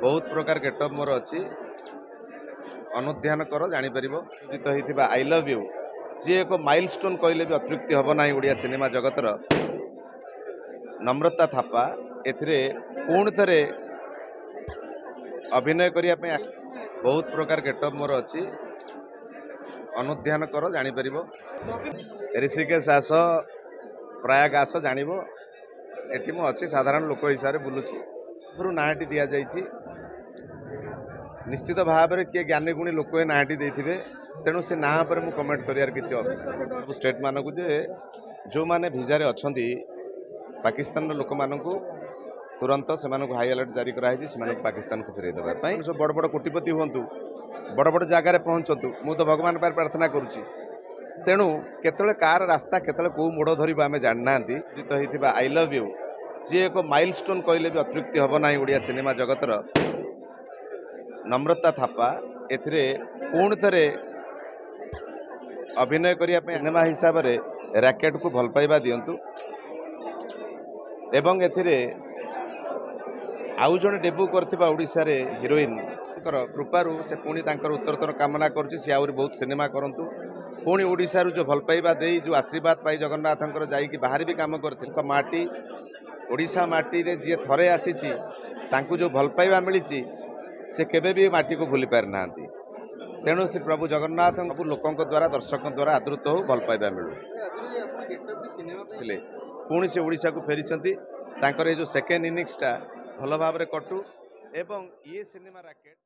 बहुत प्रकार गेटअप मोर अच्छी अनुध्यान कर जापर जीत होता आई लव यू जी एक माइलस्टोन कहले भी अत्युक्ति हम ना ओडिया सिनेमा जगतर नम्रता थापा पुणी थे अभिनय करने बहुत प्रकार गेटअप मोर अच्छी अनुध्यान कर जापर ऋषिकेश आस प्रयाग आस जानव एटी मु अच्छी साधारण लोक हिसाब से बुलूची नाटी दि जाइए निश्चित भाव में किए ज्ञानी गुणी लोक नाटी देते तेणु से ना पर मु कमेंट करार कि सब स्टेट मानक जो मैंने भिजार अच्छा पाकिस्तान लोक मानक तुरंत से हाई अलर्ट जारी कराई से पाकिस्तान को फेरई देवाई सब बड़ बड़ कोटिपति हूँ बड़ बड़ जगार पहुँचतु मु तो भगवान पर प्रार्थना करुच्ची तेणु केतले कार रास्ता केतले कौ मोड़ धरवा आम जाना जीत होता आई लव यू जी एक माइलस्टोन कहले भी अत्युक्ति हम ना ओडिया सिनेमा जगतर नम्रता थापा पुणी थे अभिनय करने सिनेमा हिसाब से रैकेट को भल पाइबा दिंतु एवं एथिरे आउ जड़े डेब्यू करथिबा हिरोइन कृपारू से पुणी उत्तरोत्तर कामना करुच्ची सी आहरी बहुत सिनेमा करूँ पुणी ओडिशा जो भल पाइबा दे जो आशीर्वाद पाई जगन्नाथ जाइए बाहर भी काम करते माटी ओडिशा माटी रे जी थरे आसी जो भल पाइबा मिली से केबे भी माटी को भूली पारि ना तेणु श्री प्रभु जगन्नाथ सब लोकों द्वारा दर्शक द्वारा आदृत हो भल पाइबा मिलू पुणी से ओडिशा को फेरी जो सेकेंड इनिंग्सटा भल भाव कटू एवं ये सिनेमा रैकेट।